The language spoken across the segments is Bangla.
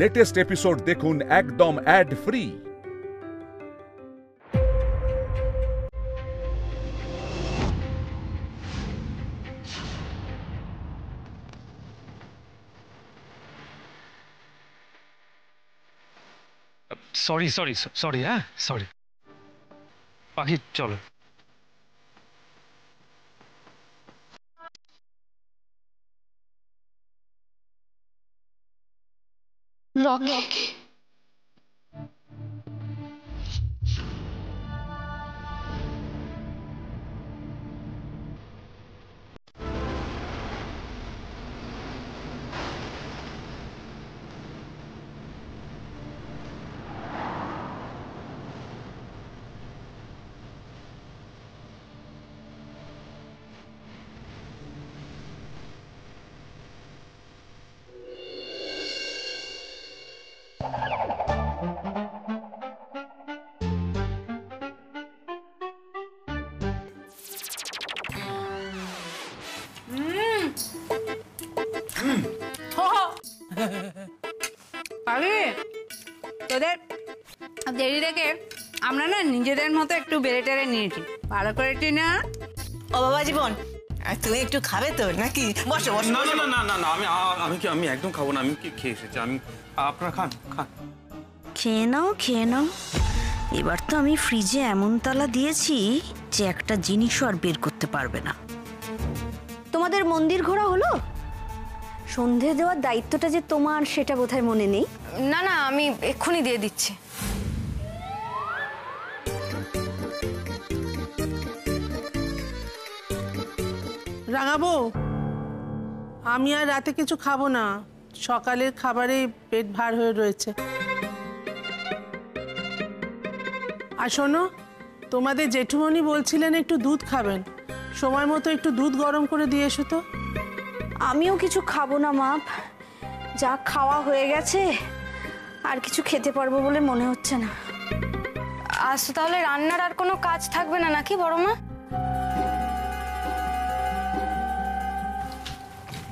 লেটেস্ট এপিসোড দেখুন একদম add free. Sorry sorry sorry, হ্যাঁ সরি। পাখি চলো। রকি, তোদের দেরি দেখে আমরা না নিজেদের মতো একটু বেড়ে টেড়ে নিয়েছি, ভালো করেছি না? ও বাবা জীবন, তুমি একটু খাবে তো নাকি? বসো বসো। না না না না না, আমি একদম খাবো না। আমি কি খেয়ে এসেছি, আমি আপনারা খান খান। খেয়ে নাও। এবার তো আমি ফ্রিজে এমন তালা দিয়েছি যে একটা জিনিসও আর বের করতে পারবে না। তোমাদের মন্দির ঘোরা হলো? সন্ধে দেওয়ার দায়িত্বটা যে তোমার সেটা বোধহয় মনে নেই। না না, আমি এক্ষুনি দিয়ে দিচ্ছি। রাঙাবো, আমি আর রাতে কিছু খাবো না, সকালের খাবারে পেট ভার হয়ে রয়েছে। আর শোনো, তোমাদের জেঠুমনি বলছিলেন একটু দুধ খাবেন, সময় মতো একটু দুধ গরম করে দিয়ে এসো তো। আমিও কিছু খাবো না মা, যা খাওয়া হয়ে গেছে, আর কিছু খেতে পারবো বলে মনে হচ্ছে না। আজ তো তাহলে রান্নার আর কোনো কাজ থাকবে না নাকি বড় মা?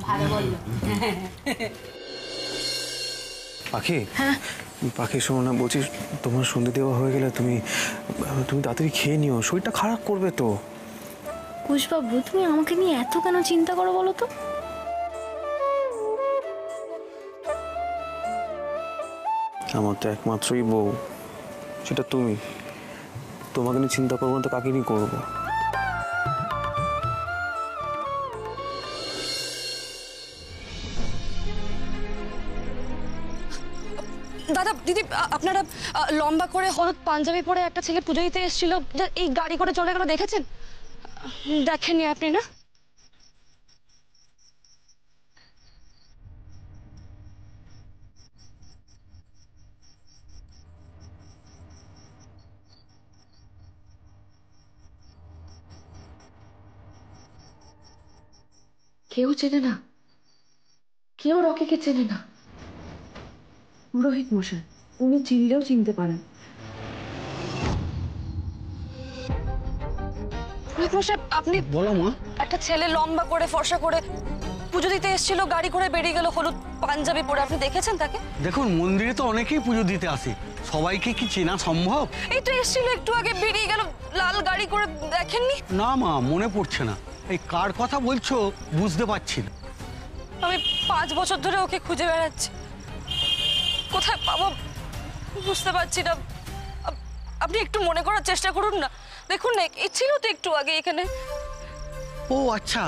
ভালো বললো। পাখি, হ্যাঁ পাখি শোনো না, বলছি তোমার সন্ধে দেওয়া হয়ে গেলে তুমি তাড়াতাড়ি খেয়ে নিও, শরীরটা খারাপ করবে তো। কুশবাবু, তুমি আমাকে নিয়ে এত কেন চিন্তা করো বলো তো? আমার তো একমাত্রই বউ, সেটা তুমি। তোমাকে নিয়ে চিন্তা করবো না তো কাকে নিয়ে করবো? দাদা দিদি, আপনারা লম্বা করে হলুদ পাঞ্জাবি পরে একটা ছেলে পুজো দিতে এসেছিল, এই গাড়ি করে চলে গেল, দেখেছেন? দেখেননি আপনি না? কেউ চেনে না, কেউ রকিকে চেনে না। পুরোহিত মশাই, উনি চিনলেও চিনতে পারেন। আপনি বলো মা। একটা ছেলে লম্বা করে ফর্সা করে পুজো দিতে এসেছিল, গাড়ি করে বেরিয়ে গেল হলুদ পাঞ্জাবি পরে, আপনি দেখেছেন তাকে? দেখুন, মন্দিরে তো অনেকেই পুজো দিতে আসে, সবাইকে কি চেনা সম্ভব? এই তো এসেছিল, একটু আগে বেরিয়ে গেল লাল গাড়ি করে, দেখেননি? না মা, মনে পড়ছে না। এই কার কথা বলছো বুঝতে পারছি না। আমি 5 বছর ধরে ওকে খুঁজে বেড়াচ্ছি, কোথায় পাবো বুঝতে পারছি না। আপনি একটু মনে করার চেষ্টা করুন না, দেখুন না, ছিল তো একটু আগে এখানে। ও আচ্ছা,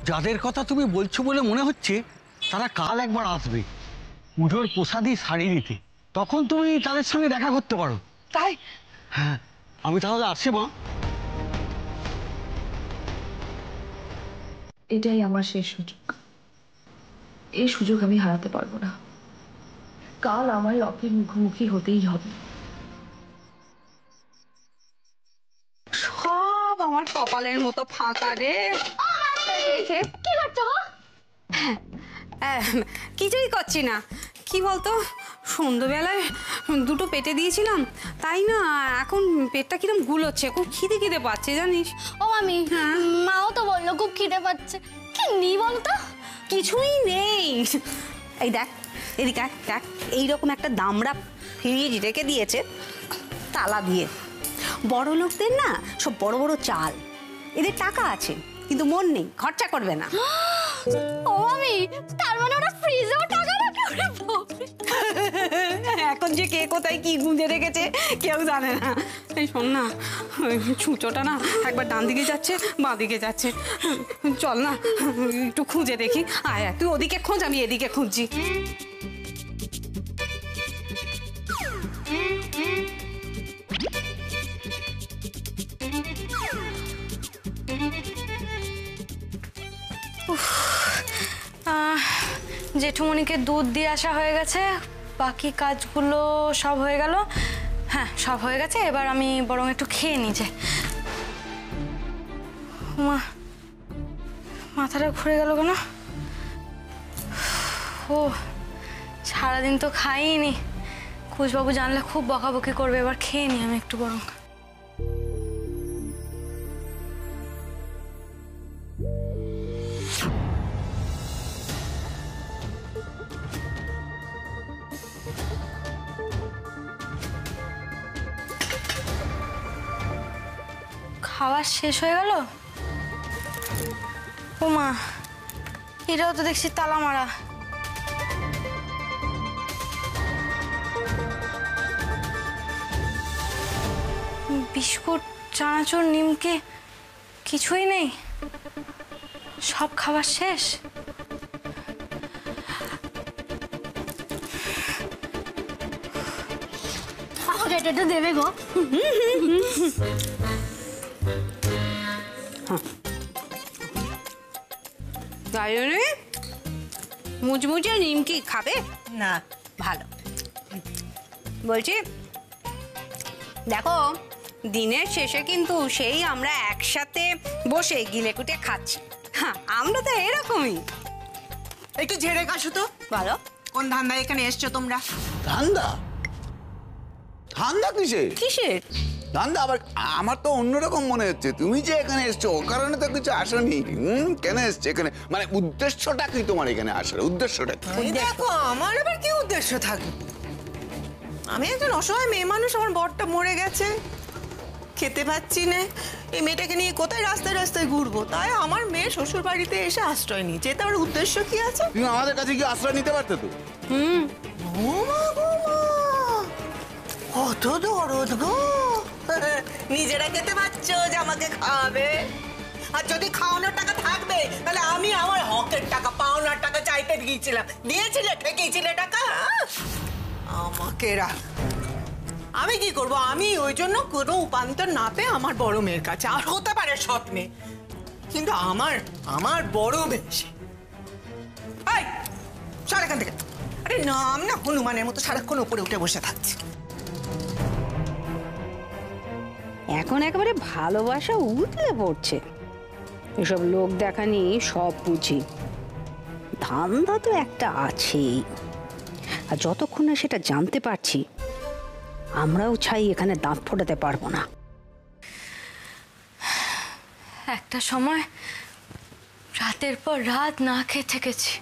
যাদের কথা তুমি বলছো বলে মনে হচ্ছে তারা কাল একবার আসবে পুজোর প্রসাদী শাড়ি নিতে, তখন তুমি তাদের সঙ্গে দেখা করতে পারো। তাই? হ্যাঁ, আমি তাহলে আসি মা। এটাই আমার শেষ সুযোগ, এই সুযোগ আমি হারাতে পারবো না। কাল আমার রকির মুখোমুখি হতেই হবে। সব আমার কপালের মতো ফাঁকা রে। কি করছো? কিছুই করছি না। কি বলতো, সন্ধ্যাবেলায় দুটো পেটে দিয়েছিলাম, তাই না এখন পেটটা কিরম গুলোচ্ছে, খুব খিদে খিদে পাচ্ছে জানিস। ও মামি, মাও তো বললো খুব খিদে পাচ্ছে। কি নি বলতো? কিছুই নেই। এই দেখ, এদিকে দেখ, এইরকম একটা দামড়া ফ্রিজ রেখে দিয়েছে তালা দিয়ে। বড় লোকদের না সব বড় বড় চাল, এদের টাকা আছে কিন্তু মন নেই, খরচা করবে না। ও আমি তার মানে ওরা ফ্রিজেও টাকা রাখে? এখন যে কে কোথায় কি গুঁজে রেখেছে কেউ জানে না। এই শোন না, ছুঁচোটা না একবার ডান দিকে যাচ্ছে বাঁ দিকে যাচ্ছে, চল না একটু খুঁজে দেখি। আয় তুই ওদিকে খোঁজ, আমি এদিকে খুঁজছি। জেঠুমনিকে দুধ দিয়ে আসা হয়ে গেছে, বাকি কাজগুলো সব হয়ে গেল। হ্যাঁ সব হয়ে গেছে, এবার আমি বরং একটু খেয়ে নিই। যে মাথাটা ঘুরে গেল কেন? ও সারাদিন তো খাইনি, কুশবাবু জানলে খুব বকাবকি করবে। এবার খেয়ে নিই আমি একটু বরং। খাওয়া শেষ হয়ে গেল? ও মা, এটাও তো দেখছি তালা মারা। বিস্কুট, চানাচুর, নিমকি কিছুই নেই, সব খাবার শেষ। এটা দেবে গো। মুচমুচে নিমকি খাবে না? ভালো। বলছি দেখো, দিনের শেষে কিন্তু সেই আমরা একসাথে বসে গিলে কুটে খাচ্ছি। হ্যাঁ, আমরা তো এরকমই। একটু ঝেড়ে কাশো তো। ভালো। কোন ধান্দায় এখানে এসছো তোমরা? ধান্দা? ধান্দা কিসের? কিসের ধান্দা আবার? আমার তো অন্যরকম মনে হচ্ছে। তুমি যে এখানে এসছো ও কারণে তো কিছু আসনি। কেন এসছো এখানে? মানে উদ্দেশ্যটা কি তোমার এখানে আসার? উদ্দেশ্যটা কি? দেখো, আমার আবার কি উদ্দেশ্য থাকে? আমি একজন অসহায় মেয়ে মানুষ, আমার বরটা মরে গেছে, খেতে পাচ্ছি না, এই মেয়েটাকে নিয়ে কোথায় রাস্তায় রাস্তায় ঘুরবো, তাই আমার মেয়ে শ্বশুর বাড়িতে এসে আশ্রয় নিয়েছে। এতে আমার উদ্দেশ্য কি আছে? তুমি আমাদের কাছে কি আশ্রয় নিতে পারতে তো? কত দরদ গো! নিজেরা খেতে পাচ্ছো যে আমাকে খাওয়াবে? আর যদি খাওয়ানোর টাকা থাকবে তাহলে আমি আমার হকের টাকা, পাওনার টাকা চাইতে গিয়েছিলাম, দিয়েছিলে, ঠেকেছিলে টাকা আমাকে রাখ। আমি কি করব? আমি ওই জন্য কোনো উপান্তর না পেয়ে আমার বড় মেয়ের কাছে, আর হতে পারে সৎ মেয়ে, কিন্তু আমার বড় মেয়ে সে। সারাক্ষণ থেকে আরে নাম না হনুমানের মতো সারাক্ষণ উপরে উঠে বসে থাকছে। এখন একেবারে ভালোবাসা উতলে পড়ছে। এসব লোক দেখানি সব বুঝি, ধান্দা তো একটা আছেই। আর যতক্ষণ না সেটা জানতে পারছি, আমরাও চাই এখানে দাঁত ফোটাতে পারবো না। একটা সময় রাতের পর রাত না খেয়ে থেকেছি,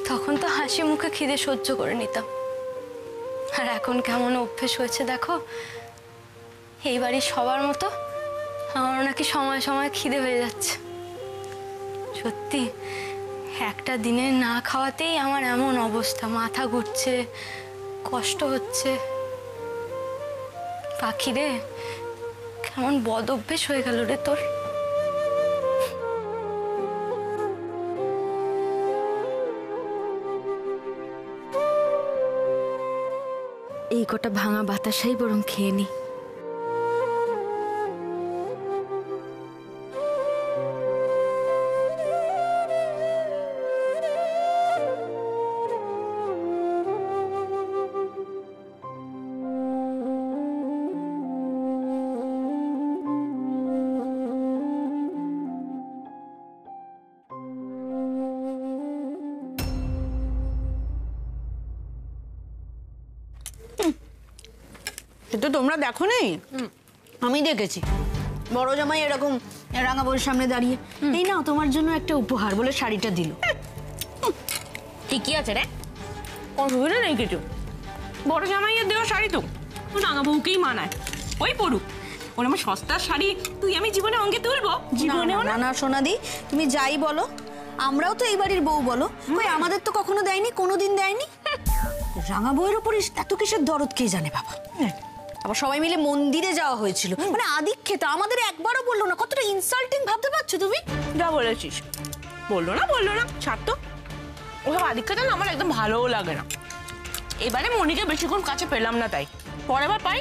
তখন তো হাসি মুখে খিদে সহ্য করে নিতাম। আর এখন কেমন অভ্যেস হয়েছে দেখো। এই বাড়ির সবার মতো আমারও নাকি সময় সময় খিদে হয়ে যাচ্ছে। সত্যি একটা দিনের না খাওয়াতেই আমার এমন অবস্থা, মাথা ঘুরছে, কষ্ট হচ্ছে। পাখি রে, কেমন বদ অভ্যেস হয়ে গেল রে তোর। এই কটা ভাঙা বাতাসাই বরং খেয়ে নি। তো তোমরা দেখো নেই, আমি দেখেছি। বড় জামাই এরকম রাঙা বউয়ের সামনে দাঁড়িয়ে, এই নাও তোমার জন্য একটা উপহার বলে শাড়িটা দিল। ঠিকই আছে রে, অসুবিধা নেই কিছু। বড় জামাইয়ের দেওয়া শাড়ি তো রাঙা বউকেই মানায়, ওই পড়ুক। ওর আমার সস্তার শাড়ি তুই আমি জীবনে অঙ্গে তুলবো? জীবনেও না না সোনাদি, তুমি যাই বলো, আমরাও তো এই বাড়ির বউ বলো, কই আমাদের তো কখনো দেয়নি, কোনোদিন দেয়নি। রাঙা বউয়ের ওপর এত কিসের দরদ কে জানে বাবা। আবার সবাই মিলে মন্দিরে যাওয়া হয়েছিল, মানে আদিক্ষেতা আমাদের একবারও বললো না। কতটা ইনসাল্টিং ভাবতে পারছো তুমি? যা বলেছিস। বললো না ছাড় তো। ওসব আদিক্ষেতা না আমার একদম ভালোও লাগে না। এবারে মনিকে বেশিক্ষণ কাছে পেলাম না, তাই পরের বার পাই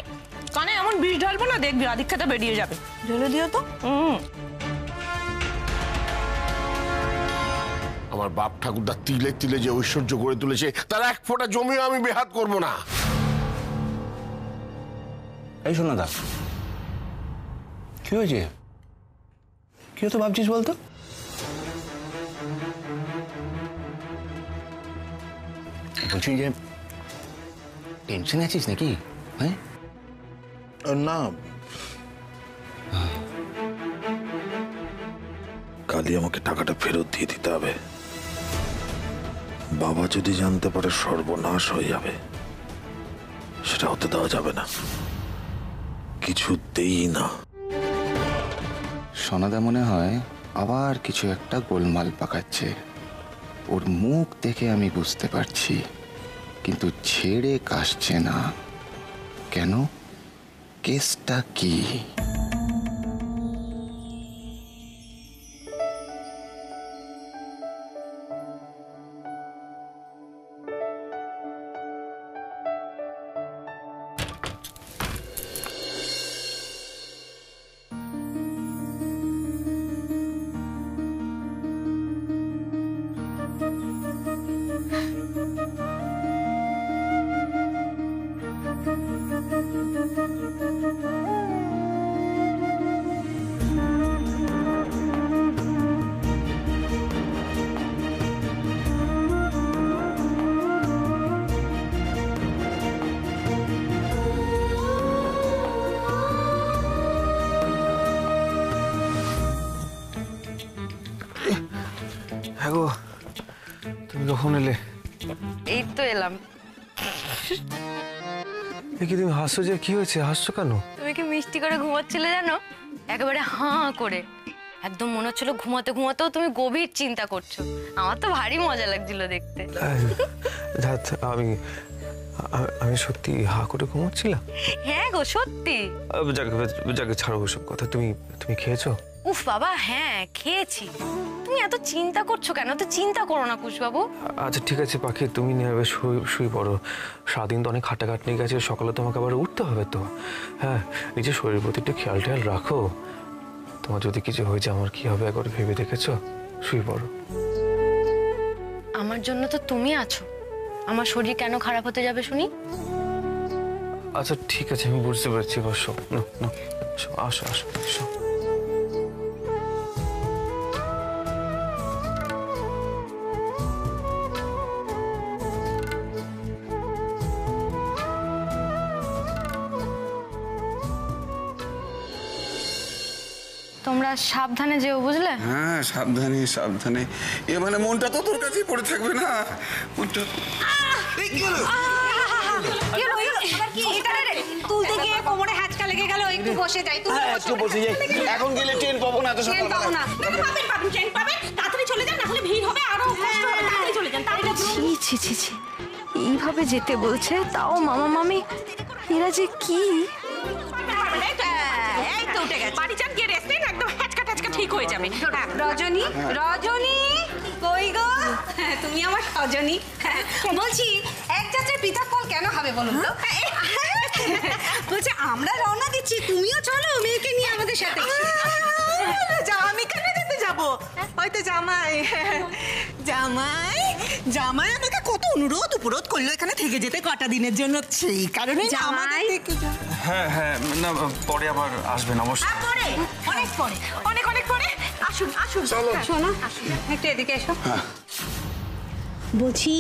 কানে এমন বিষ ঢালবো না, দেখবি আদিক্ষেতা বেরিয়ে যাবে। ঢেলে দিও তো। আমার বাপ ঠাকুরদা তিলে তিলে যে ঐশ্বর্য গড়ে তুলেছে, তার এক ফোঁটা জমিও আমি বেহাত করব না। এই শোনা দা, কি হয়েছে? কি হতো ভাবছিস বলতো? বলছি যে টেনশন আছিস নাকি? হ্যাঁ না, কালই আমাকে টাকাটা ফেরত দিয়ে দিতে হবে। বাবা যদি জানতে পারে সর্বনাশ হয়ে যাবে, সেটা হতে দেওয়া যাবে না, কিছুতেই না। সোনাদা মনে হয় আবার কিছু একটা গোলমাল পাকাচ্ছে। ওর মুখ দেখে আমি বুঝতে পারছি, কিন্তু ছেড়ে কাশছে না কেন? কেসটা কি? হ্যাঁ গো, তুমি কখন এলে? এই তো এলাম। কি তুমি হাসছো যে? কি হয়েছে, হাসছো কেন? তুমি কি মিষ্টি করে ঘুমাচ্ছিলে জানো, একেবারে হাঁ করে। একদম মনে হচ্ছিল ঘুমাতে ঘুমাতেও তুমি গভীর চিন্তা করছো। আমার তো ভারী মজা লাগছিল দেখতে। আমি আমি সত্যি হা করে ঘুমাচ্ছিলাম। হ্যাঁ গো সত্যি। যাকে ছাড়ো ওসব কথা। তুমি খেয়েছো? উফ বাবা হ্যাঁ খেয়েছি। তুমি এত চিন্তা করছো কেন? তো চিন্তা করো না কুশবাবু। আচ্ছা ঠিক আছে পাখি, তুমি নিয়ে শুই পড়ো। সারাদিন তো অনেক খাটাখাটনি গেছে, সকালে তোমাকে আবার উঠতে হবে তো। হ্যাঁ, নিজের শরীর প্রতি একটু খেয়াল টেয়াল রাখো। তোমার যদি কিছু হয়ে যায় আমার কি হবে একবার ভেবে দেখেছো? শুই পড়ো। আমার জন্য তো তুমি আছো, আমার শরীর কেন খারাপ হতে যাবে শুনি? আচ্ছা ঠিক আছে, আমি বুঝতে পারছি। বসো, আসো আসো আসো। তোমরা সাবধানে যেও, বুঝলে? হ্যাঁ সাবধানে সাবধানে। এ মানে মনটা তো তোর কাছেই পড়ে থাকবে না। মনটা তুলতে গিয়ে কোমরে হাঁচকা লেগে গেল, একটু বসে যাই। একটু বসে যাই, এখন গেলে ট্রেন পাবো না। তো ট্রেন পাবো না। পাবেন ট্রেন পাবেন, তাড়াতাড়ি চলে যান, না হলে ভিড় হবে, আরো কষ্ট হবে। তাড়াতাড়ি চলে যান। ছি ছি ছি, এইভাবে যেতে বলছে, তাও মামা মামি এরা যে কি। এই তো উঠে গেছে। বাড়ি যান, গিয়ে রেস্ট নিন, একদম হ্যাচকা ট্যাচকা ঠিক হয়ে যাবে। রজনী, রজনী কই গো? তুমি আমার সজনী। বলছি এক যাত্রায় পৃথক ফল কেন হবে বলুন তো? বলছে আমরা রওনা দিচ্ছি, তুমিও চলো মেয়েকে নিয়ে আমাদের সাথে। আমি কেন যেতে যাবো? হয়তো জামাই জামাই জামাই আমাকে কত অনুরোধ উপরোধ করলো এখানে থেকে যেতে কটা দিনের জন্য, সেই কারণে জামাই। হ্যাঁ হ্যাঁ, না পরে আবার আসবেন অবশ্যই। পরে, অনেক পরে, অনেক অনেক পরে। আসুন আসুন। চলো। শোনো একটু এদিকে এসো। বলছি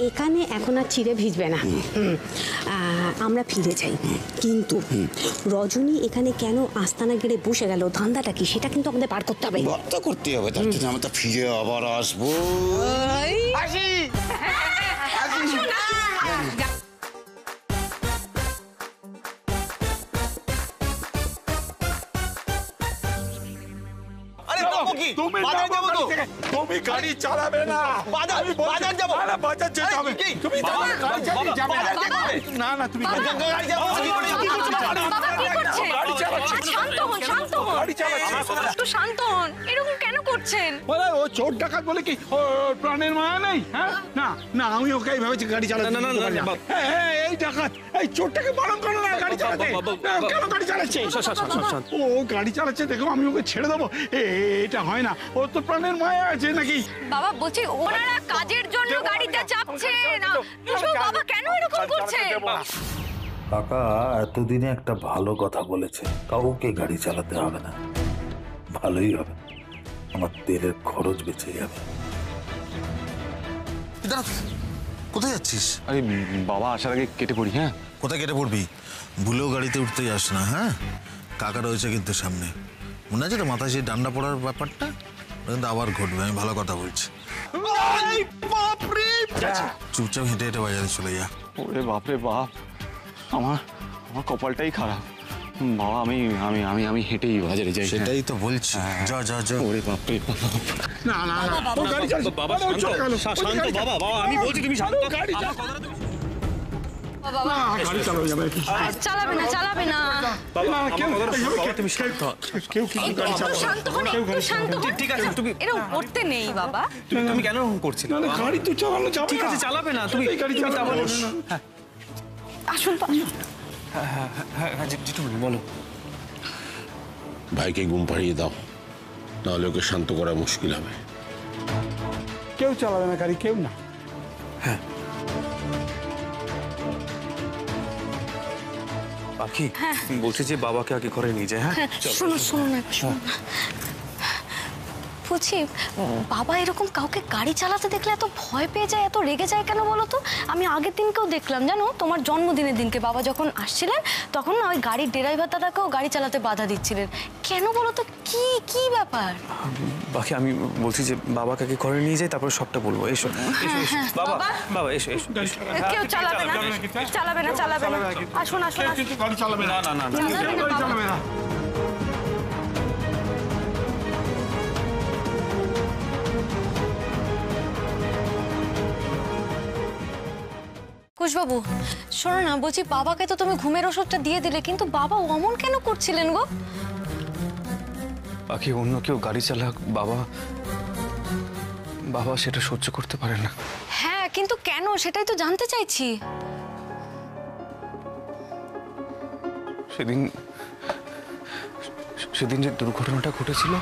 এখানে এখন আর চিড়ে ভিজবে না, আমরা ফিরে যাই। কিন্তু রজনী এখানে কেন আস্তানা গেড়ে বসে গেল, ধান্দাটা কি সেটা কিন্তু আমাদের পার করতে হবে। তো করতে হবে, তার জন্য আমরা তো ফিরে আবার আসবো। আসি নাকি? তুমি বাজার যাবো তো। তুমি গাড়ি চালাবে না। বাজার যাবো। আরে বাজার যেতে হবে। তুমি যাবে গাড়ি চালিয়ে যাবে। না না তুমি গাড়ি যাবো। বাবা কি করছেন? শান্ত হন, শান্ত হন। গাড়ি চালাচ্ছে। একটু শান্ত হন। এরকম কেন করছেন? বলে ও চোর ডাকাত বলে কি ও প্রাণের মায়া নেই? হ্যাঁ না না আমি ওকে ভেবেছি গাড়ি চালাতে। না, না, না, না, না, এই ডাকাত এই চোরটাকে বারণ করো না গাড়ি চালাতে। কেন গাড়ি চালাচ্ছে? ও গাড়ি চালাচ্ছে দেখো আমি ওকে ছেড়ে দেবো? এটা হয় না। ও তো প্রাণের মায়া আছে নাকি? বাবা বলছি ওনারা কাজের জন্য গাড়িতে চাপছেন। বাবা কেন এরকম করছেন? কাকা এতদিনে একটা ভালো কথা বলেছে, কাউকে গাড়ি চালাতে হবে না। ভালোই হবে, আমার তেলের খরচ বেঁচে যাবে। কোথায় যাচ্ছিস? আরে বাবা আসার আগে কেটে পড়ি। হ্যাঁ কোথায় কেটে পড়বি? ভুলেও গাড়িতে উঠতে যাস না। হ্যাঁ কাকা রয়েছে কিন্তু সামনে, মনে আছে তো মাথায় সেই ডান্ডা পড়ার ব্যাপারটা? কিন্তু আবার ঘটবে, আমি ভালো কথা বলছি। চুপচাপ হেঁটে হেঁটে বাজারে চলে যা। ওরে বাপরে বাপ, আমার কপালটাই খারাপ। বাবা আমি আমি আমি আমি হেঁটেই বাজারে যাই। সেটাই তো বলছি, যা যা যা। ওরে বাপরে না না না ও গাড়ি চালাচ্ছে। বাবা শান্ত বাবা, বাবা আমি বলছি তুমি শান্ত। গাড়ি বাবা গাড়ি চালাবে যাবে কি? চালাবে না, চালাবে না। বাবা কেউ তুমি শান্ত। কেউ কি গাড়ি চালাবে? শান্ত হন, একটু শান্ত হন। ঠিক আছে তুমি এরকম করতে নেই বাবা। তুমি কেন করছিলে? না গাড়ি তো চালানো যাবে। ঠিক আছে চালাবে না তুমি। গাড়ি চালাবে না। আসুন তো আসুন। হ্যাঁ হ্যাঁ হ্যাঁ জিটুমনি বলো। ভাইকে ঘুম পাড়িয়ে দাও, নাহলে ওকে শান্ত করা মুশকিল হবে। কেউ চালাবে না গাড়ি, কেউ না। হ্যাঁ পাখি বলছি যে বাবাকে আগে ঘরে নিয়ে যায়। হ্যাঁ শুনুন শুনুন না, শুনুন। বলছি বাবা এরকম কাউকে গাড়ি চালাতে দেখলে এত ভয় পেয়ে যায়, এত রেগে যায় কেন বলো তো? আমি আগের দিনকেও দেখলাম জানো, তোমার জন্মদিনের দিনকে বাবা যখন আসছিলেন তখন না ওই গাড়ির ড্রাইভার দাদাকেও গাড়ি চালাতে বাধা দিচ্ছিলেন। কেন বলো তো, কি কি ব্যাপার? বাকি আমি বলছি যে বাবাকে আগে ঘরে নিয়ে যাই, তারপর সবটা বলবো। এসো এসো বাবা, বাবা এসো এসো। কেউ চালাবে না, চালাবে না, চালাবে না। আসুন আসুন। কিন্তু গাড়ি চালাবে না। না না না গাড়ি চালাবে না। কুশবাবু শোনো না, বলছি বাবাকে তো তুমি ঘুমের ওষুধটা দিয়ে দিলে, কিন্তু বাবা অমন কেন করছিলেন গো? বাকি অন্য কেউ গাড়ি চালাক, বাবা বাবা সেটা সহ্য করতে পারে না। হ্যাঁ কিন্তু কেন সেটাই তো জানতে চাইছি। সেদিন সেদিন যে দুর্ঘটনাটা ঘটেছিল,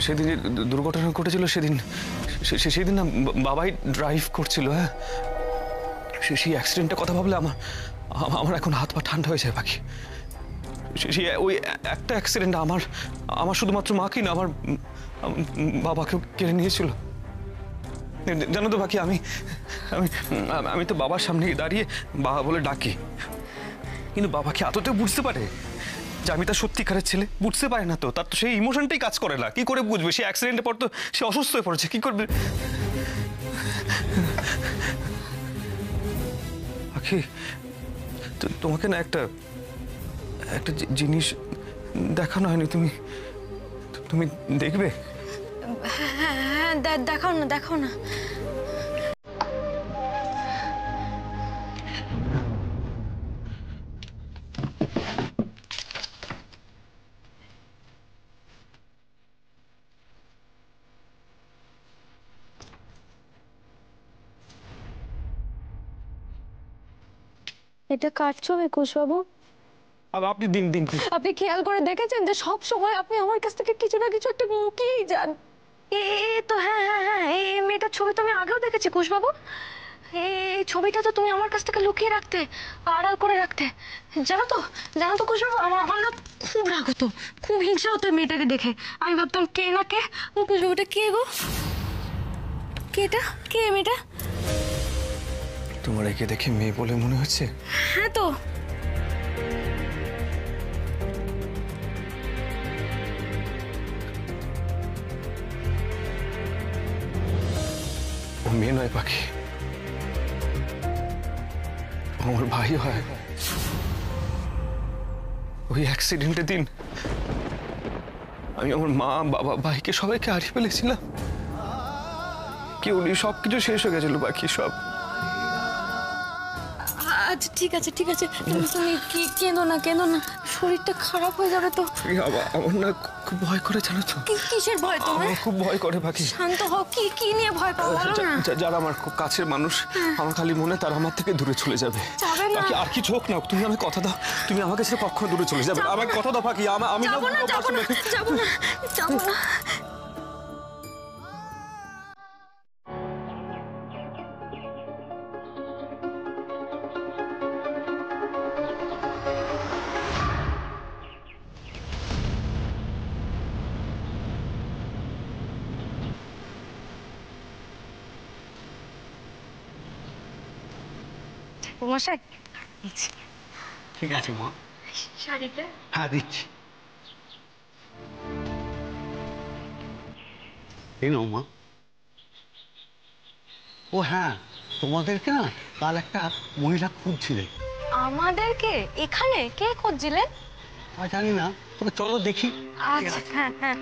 সেদিন যে দুর্ঘটনা ঘটেছিল সেদিন না বাবাই ড্রাইভ করছিল। হ্যাঁ সেই অ্যাক্সিডেন্টের কথা ভাবলে আমার এখন হাত পা ঠান্ডা হয়ে যায় বাকি। সেই ওই একটা অ্যাক্সিডেন্ট আমার শুধুমাত্র মাকেই না, আমার বাবাকেও কেড়ে নিয়েছিল। জানো তো বাকি, আমি আমি আমি তো বাবার সামনে দাঁড়িয়ে বাবা বলে ডাকি, কিন্তু বাবা কি আদতেও বুঝতে পারে যে আমি তার সত্যিকারের ছেলে? বুঝতে পারে না তো, তার তো সেই ইমোশনটাই কাজ করে না। কি করে বুঝবে? সে অ্যাক্সিডেন্টের পর তো সে অসুস্থ হয়ে পড়েছে, কি করবে? আখি তোমাকে না একটা জিনিস দেখানো হয়নি, তুমি দেখবে? হ্যাঁ দেখাও না, দেখাও না। এটা কার ছবি কুশবাবু? আপনি দিন দিন আপনি খেয়াল করে দেখেছেন যে সব সময় আপনি আমার কাছ থেকে কিছু না কিছু একটা লুকিয়েই যান? তো হ্যাঁ হ্যাঁ হ্যাঁ, এই মেয়েটার ছবি তো আমি আগেও দেখেছি কুশবাবু। এই ছবিটা তো তুমি আমার কাছ থেকে লুকিয়ে রাখতে, আড়াল করে রাখতে। জানো তো কুশবাবু, আমার না খুব রাগ হতো, খুব হিংসা হতো মেয়েটাকে দেখে। আমি ভাবতাম কে না কে, ও কুশবাবুটা কে গো? কে এটা? কে মেয়েটা? তোমার একে দেখে মেয়ে বলে মনে হচ্ছে? হ্যাঁ তো। ও মেয়ে নয় পাখি, আমার ভাই হয়। ওই অ্যাক্সিডেন্টের দিন আমি আমার মা, বাবা, ভাইকে সবাইকে হারিয়ে ফেলেছিলাম। কেউ নেই, সবকিছু শেষ হয়ে গেছিল, বাকি সব। আচ্ছা ঠিক আছে ঠিক আছে, তুমি কেঁদো না কেঁদো না, শরীরটা খারাপ হয়ে যাবে তো। আমার না খুব ভয় করে, জানো তো। কিসের ভয় তোমার? আমার খুব ভয় করে বাকি। শান্ত হও, কি নিয়ে ভয় পাও বলো না। যারা আমার খুব কাছের মানুষ, আমার খালি মনে তারা আমার থেকে দূরে চলে যাবে। যাবে না। বাকি আর কিছু হোক না, তুমি আমাকে কথা দাও, তুমি আমাকে ছেড়ে কখনো দূরে চলে যাবে না। আমাকে কথা দাও বাকি, আমি যাবো না যাবো না যাবো না যাবো না। মশাই ঠিক আছে মা, শাড়িটা হ্যাঁ দিচ্ছি। এই নাও মা। ও হ্যাঁ, তোমাদেরকে না কাল একটা মহিলা খুঁজছিলেন। আমাদেরকে এখানে কে খুঁজছিলেন? জানি না, তবে চলো দেখি। আচ্ছা হ্যাঁ হ্যাঁ,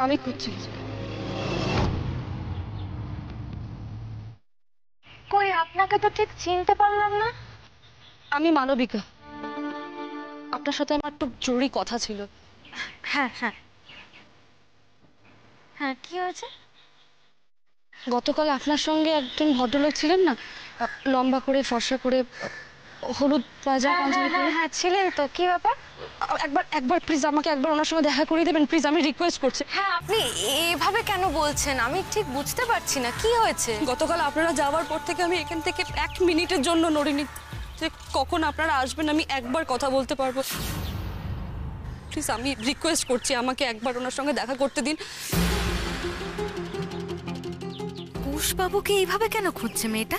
আমি খুঁজছি। কই আপনাকে তো ঠিক চিনতে পারলাম না। আমি মালবিকা, আপনার সাথে আমার একটু জরুরি কথা ছিল। হ্যাঁ হ্যাঁ হ্যাঁ, কি হয়েছে? গতকাল আপনার সঙ্গে একজন ভদ্রলোক ছিলেন না, লম্বা করে ফর্সা করে হলুদ পায়জামা পাঞ্জাবি পরে। হ্যাঁ ছিলেন তো, কি ব্যাপার? একবার প্লিজ আমাকে একবার ওনার সঙ্গে দেখা করিয়ে দেবেন প্লিজ, আমি রিকোয়েস্ট করছি। হ্যাঁ আপনি এভাবে কেন বলছেন, আমি ঠিক বুঝতে পারছি না কি হয়েছে। গতকাল আপনারা যাওয়ার পর থেকে আমি এখান থেকে 1 মিনিটের জন্য নড়িনি, যে কখন আপনারা আসবেন আমি একবার কথা বলতে পারবো। প্লিজ আমি রিকোয়েস্ট করছি, আমাকে একবার ওনার সঙ্গে দেখা করতে দিন। কুশবাবুকে এইভাবে কেন খুঁজছে মেয়েটা?